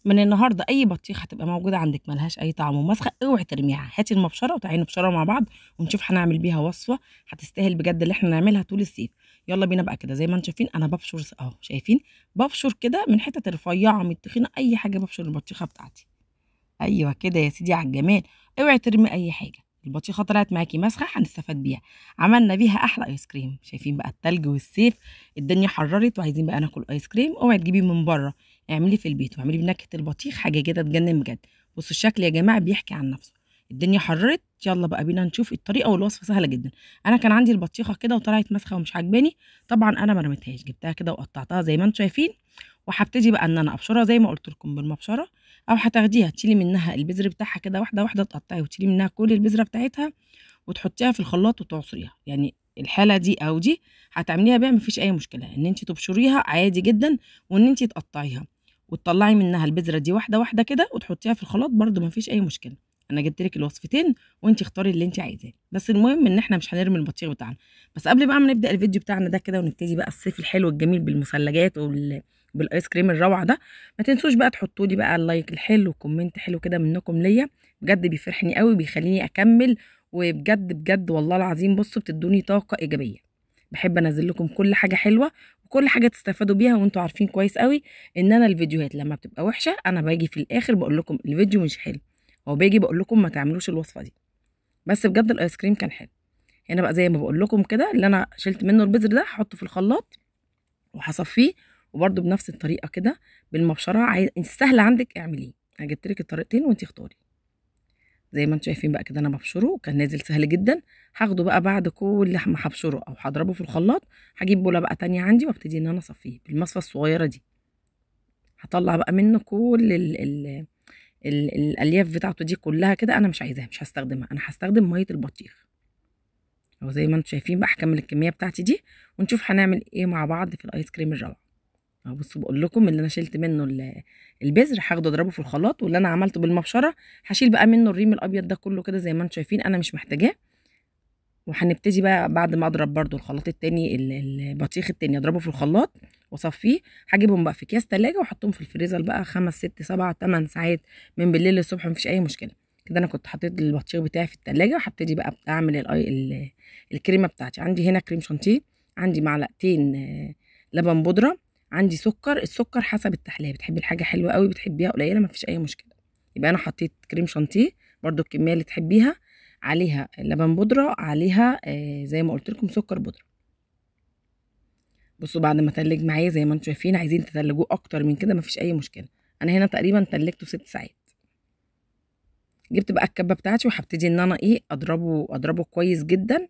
من النهارده اي بطيخه هتبقى موجوده عندك ملهاش اي طعم ومسخه اوعي ترميها، هاتي المبشره وتعالي نبشرها مع بعض ونشوف هنعمل بيها وصفه هتستاهل بجد اللي احنا نعملها طول الصيف. يلا بينا بقى كده. زي ما انتم شايفين انا ببشر اهو، شايفين؟ ببشر كده من حتت رفيعه من التخينه، اي حاجه ببشر البطيخه بتاعتي. ايوه كده يا سيدي على الجمال. اوعي ترمي اي حاجه. البطيخه طلعت معاكي مسخه هنستفاد بيها، عملنا بيها احلى ايس كريم. شايفين بقى التلج والسيف، الدنيا حررت وعايزين بقى ناكل ايس كريم. اوعي تجيبيه من بره، اعمليه في البيت واعمليه بنكهه البطيخ، حاجه كده تجنن بجد. بصوا الشكل يا جماعه بيحكي عن نفسه. الدنيا حررت، يلا بقى بينا نشوف الطريقه والوصفه سهله جدا. انا كان عندي البطيخه كده وطلعت مسخه ومش عاجباني، طبعا انا ما رميتهاش، جبتها كده وقطعتها زي ما انتم شايفين، وهبتدي بقى ان انا ابشرها زي ما قلت لكم بالمبشره، او هتاخديها تشيلي منها البذر بتاعها كده واحده واحده، تقطعي وتشيلي منها كل البذره بتاعتها وتحطيها في الخلاط وتعصريها. يعني الحاله دي او دي هتعمليها بيها مفيش اي مشكله، ان انت تبشريها عادي جدا وان انت تقطعيها وتطلعي منها البذره دي واحده واحده كده وتحطيها في الخلاط برده مفيش اي مشكله. انا جبت لك الوصفتين وانت اختاري اللي انت عايزاه، بس المهم ان احنا مش هنرمي البطيخ بتاعنا. بس قبل بقى ما نبدا الفيديو بتاعنا ده كده ونبتدي بقى الصيف الحلو الجميل بالمثلجات بالايس كريم الروعه ده، ما تنسوش بقى تحطوا لي بقى اللايك الحلو وكومنت حلو كده منكم ليا، بجد بيفرحني قوي بيخليني اكمل. وبجد بجد والله العظيم بصوا بتدوني طاقه ايجابيه. بحب انزل لكم كل حاجه حلوه وكل حاجه تستفادوا بيها، وانتوا عارفين كويس قوي ان انا الفيديوهات لما بتبقى وحشه انا باجي في الاخر بقول لكم الفيديو مش حلو، او باجي بقول لكم ما تعملوش الوصفه دي. بس بجد الايس كريم كان حلو. هنا بقى زي ما بقول لكم كده اللي انا شلت منه البذر ده هحطه في الخلاط وهصفيه، وبرده بنفس الطريقه كده بالمبشره. عايز انت سهله عندك اعمليه، انا جبت لك الطريقتين وانت اختاري. زي ما انتم شايفين بقى كده انا ببشره وكان نازل سهل جدا. هاخده بقى بعد كل ما هبشره او هضربه في الخلاط، هجيب بوله بقى تانية عندي وابتدي ان انا اصفيه بالمصفى الصغيره دي. هطلع بقى منه كل الالياف بتاعته دي كلها كده، انا مش عايزاها مش هستخدمها، انا هستخدم ميه البطيخ. اهو زي ما انتم شايفين بقى هكمل الكميه بتاعتي دي ونشوف هنعمل ايه مع بعض في الايس كريم الروعه. اهو بصوا بقول لكم اللي انا شلت منه البذر هاخده اضربه في الخلاط، واللي انا عملته بالمبشره هشيل بقى منه الريم الابيض ده كله كده زي ما انتم شايفين انا مش محتاجاه. وهنبتدي بقى بعد ما اضرب برده الخلاط التاني البطيخ التاني اضربه في الخلاط واصفيه، هجيبهم بقى في اكياس تلاجة واحطهم في الفريزر بقى 5 6 7 8 ساعات من بالليل للصبح مفيش اي مشكله. كده انا كنت حطيت البطيخ بتاعي في التلاجة وهبتدي بقى اعمل الكريمه بتاعتي. عندي هنا كريم شانتيه، عندي معلقتين لبن بودره، عندي سكر. السكر حسب التحليه، بتحبي الحاجه حلوه قوي بتحبيها قليله مفيش اي مشكله. يبقى انا حطيت كريم شانتيه برده الكميه اللي تحبيها، عليها لبن بودره، عليها زي ما قلت لكم سكر بودره. بصوا بعد ما تلج معايا زي ما انتم شايفين، عايزين تتلجوه اكتر من كده مفيش اي مشكله. انا هنا تقريبا تلجته 6 ساعات. جبت بقى الكبه بتاعتي وهبتدي ان انا ايه اضربه كويس جدا.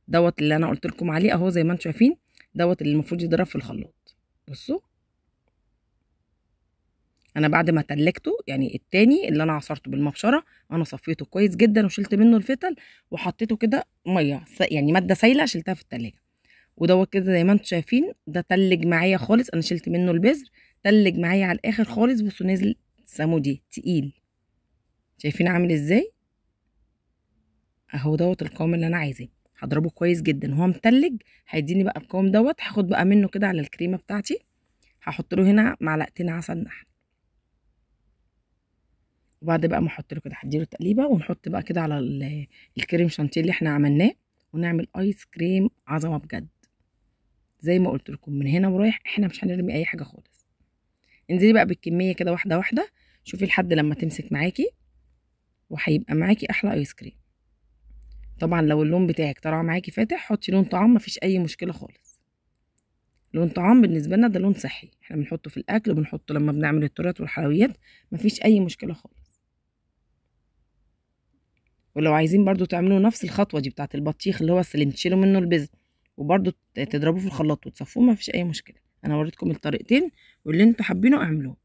دوت اللي انا قلت لكم عليه اهو زي ما انتم شايفين، دوت اللي المفروض يضرب في الخلاط. بصوا انا بعد ما تلجته يعني التاني اللي انا عصرته بالمبشره انا صفيته كويس جدا وشلت منه الفتل وحطيته كده ميه يعني ماده سايله شلتها في التلاجة. ودوت كده زي ما انتم شايفين ده تلج معايا خالص، انا شلت منه البذر تلج معايا على الاخر خالص. بصوا نزل سمودي تقيل، شايفين عامل ازاي؟ اهو دوت القوام اللي انا عايزاه. هضربه كويس جدا وهو متلج هيديني بقى القوام دوت. هاخد بقى منه كده على الكريمه بتاعتي، هحط له هنا معلقتين عسل نحل، وبعد بقى ما احط له كده هديله تقليبه ونحط بقى كده على الكريم شانتيه اللي احنا عملناه ونعمل ايس كريم عظمه بجد. زي ما قلت لكم من هنا ورايح احنا مش هنرمي اي حاجه خالص. انزلي بقى بالكميه كده واحده واحده، شوفي لحد لما تمسك معاكي وهيبقى معاكي احلى ايس كريم. طبعا لو اللون بتاعك طلع معاكي فاتح حطي لون طعام مفيش اي مشكله خالص. لون طعام بالنسبه لنا ده لون صحي، احنا بنحطه في الاكل وبنحطه لما بنعمل التورت والحلويات مفيش اي مشكله خالص. ولو عايزين برضو تعملوا نفس الخطوه دي بتاعه البطيخ اللي هو اللي تشيلوا منه البذر وبرضو تضربوه في الخلاط وتصفوه مفيش اي مشكله. انا وريتكم الطريقتين واللي انتوا حابينه اعملوه.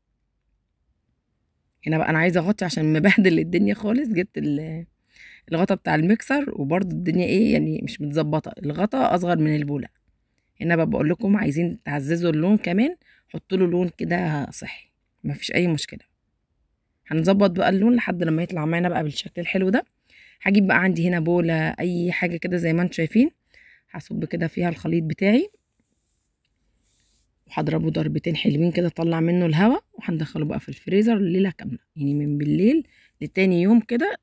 هنا بقى انا عايزه اغطي عشان مبهدل الدنيا خالص، جبت الغطا بتاع الميكسر وبرده الدنيا ايه يعني مش متظبطه، الغطا اصغر من البوله. هنا بقى بقول لكم عايزين تعززوا اللون كمان حطوا له لون كده صحي مفيش اي مشكله. هنظبط بقى اللون لحد لما يطلع معانا بقى بالشكل الحلو ده. هجيب بقى عندي هنا بوله اي حاجه كده زي ما انتم شايفين، هصب كده فيها الخليط بتاعي وهضربه ضربتين حلوين كده طلع منه الهواء، وهندخله بقى في الفريزر ليله كامله، يعني من بالليل لتاني يوم كده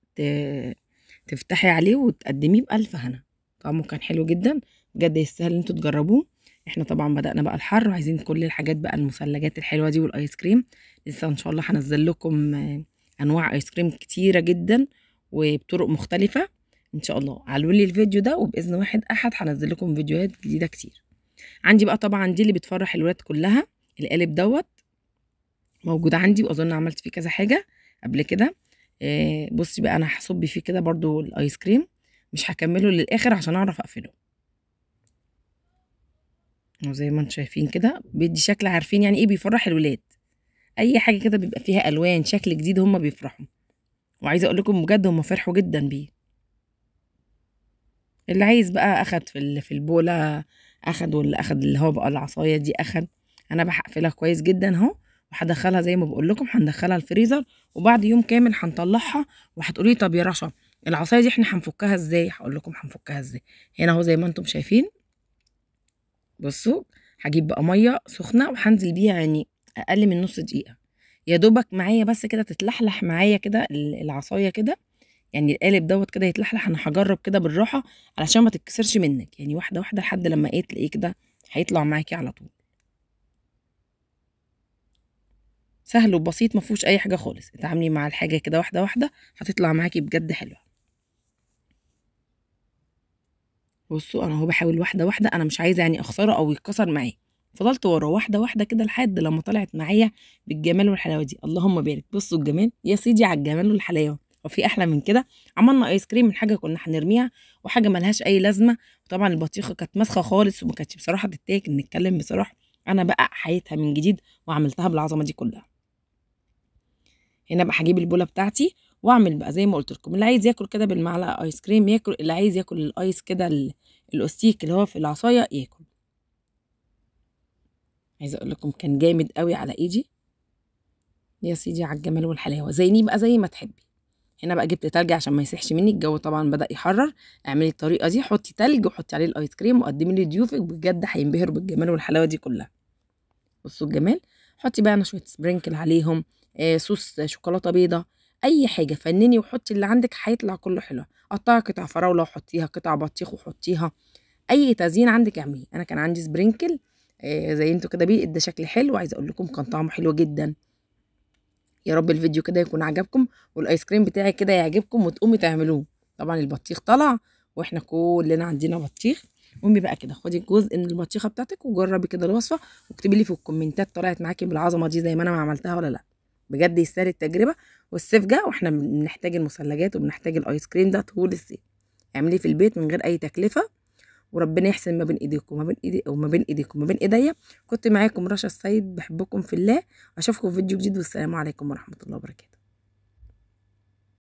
تفتحي عليه وتقدميه بألف هنا. طعمه كان حلو جدا بجد، يستاهل ان انتوا تجربوه. احنا طبعا بدأنا بقى الحر وعايزين كل الحاجات بقى المثلجات الحلوه دي والايس كريم. لسه ان شاء الله هنزل لكم انواع ايس كريم كتيره جدا وبطرق مختلفه ان شاء الله. علوا لي الفيديو ده وباذن واحد احد هنزل لكم فيديوهات جديده كتير. عندي بقى طبعا دي اللي بتفرح الولاد كلها، القالب دوت موجود عندي، واظن عملت فيه كذا حاجه قبل كده. بصي بقى انا هصب فيه كده برضو الايس كريم، مش هكمله للاخر عشان اعرف اقفله. وزي ما انتم شايفين كده بيدي شكل، عارفين يعني ايه بيفرح الولاد؟ اي حاجه كده بيبقى فيها الوان شكل جديد هم بيفرحوا، وعايزه اقول لكم بجد هم فرحوا جدا بيه. اللي عايز بقى اخد في البوله اخد، واللي اخد اللي هو بقى العصايه دي اخد. انا بقفلها كويس جدا اهو، وهدخلها زي ما بقول لكم هندخلها الفريزر، وبعد يوم كامل هنطلعها. وهتقولي طب يا رشا العصايه دي احنا هنفكها ازاي؟ هقول لكم هنفكها ازاي. هنا اهو زي ما انتم شايفين، بصوا هجيب بقى ميه سخنه وهنزل بيها يعني اقل من نص دقيقه، يا دوبك معايا بس كده تتلحلح معايا كده العصايه كده، يعني القالب دوت كده يتلحلح. انا هجرب كده بالراحه علشان ما تتكسرش منك، يعني واحده واحده لحد لما ايه تلاقيه كده هيطلع معاكي على طول. سهل وبسيط ما فيهوش اي حاجه خالص، اتعاملي مع الحاجه كده واحده واحده هتطلع معاكي بجد حلوه. بصوا انا هو بحاول واحده واحده، انا مش عايزه يعني اخسره او يتكسر معايا. فضلت ورا واحده واحده كده لحد لما طلعت معايا بالجمال والحلاوه دي. اللهم بارك، بصوا الجمال يا سيدي على الجمال والحلاوه، وفي احلى من كده؟ عملنا ايس كريم من حاجه كنا هنرميها وحاجه ملهاش اي لازمه. وطبعا البطيخه كانت مسخه خالص وما كانتش بصراحه تتاكل، نتكلم بصراحه. انا بقى حياتها من جديد وعملتها بالعظمه دي كلها. هنا بقى هجيب البوله بتاعتي واعمل بقى زي ما قلت لكم، اللي عايز ياكل كده بالمعلقه ايس كريم ياكل، اللي عايز ياكل الايس كده الاوستيك اللي هو في العصايه ياكل. عايزه اقول لكم كان جامد قوي على ايدي. يا سيدي على الجمال والحلاوه، زيني بقى زي ما تحبي. هنا بقى جبت تلج عشان ما يسيحش مني، الجو طبعا بدأ يحرر. اعملي الطريقه دي، حطي تلج وحطي عليه الايس كريم وقدمي لي ضيوفك، بجد هينبهروا بالجمال والحلاوه دي كلها. بصوا الجمال. حطي بقى انا شويه سبرينكل عليهم، صوص شوكولاته بيضه، اي حاجه فنني وحطي اللي عندك هيطلع كله حلو. قطعي قطع فراوله وحطيها، قطع بطيخ وحطيها، اي تزيين عندك اعمليه. انا كان عندي سبرينكل زينته كده بيه، ادى شكل حلو. عايزه اقول لكم كان طعمه حلو جدا. يا رب الفيديو كده يكون عجبكم والايس كريم بتاعي كده يعجبكم وتقومي تعملوه. طبعا البطيخ طلع واحنا كلنا عندنا بطيخ. قومي بقى كده خدي جزء من البطيخه بتاعتك وجربي كده الوصفه، واكتبي لي في الكومنتات طلعت معاكي بالعظمه دي زي ما انا ما عملتها ولا لا. بجد يستاهل التجربه. والصيف جه واحنا بنحتاج المثلجات وبنحتاج الايس كريم ده طول الصيف. اعمليه في البيت من غير اي تكلفه، وربنا يحسن ما بين ايديكم وما بين ايدي وما بين ايديكم وما بين ايديا. كنت معاكم رشا السيد، بحبكم في الله. اشوفكم في فيديو جديد، والسلام عليكم ورحمه الله وبركاته.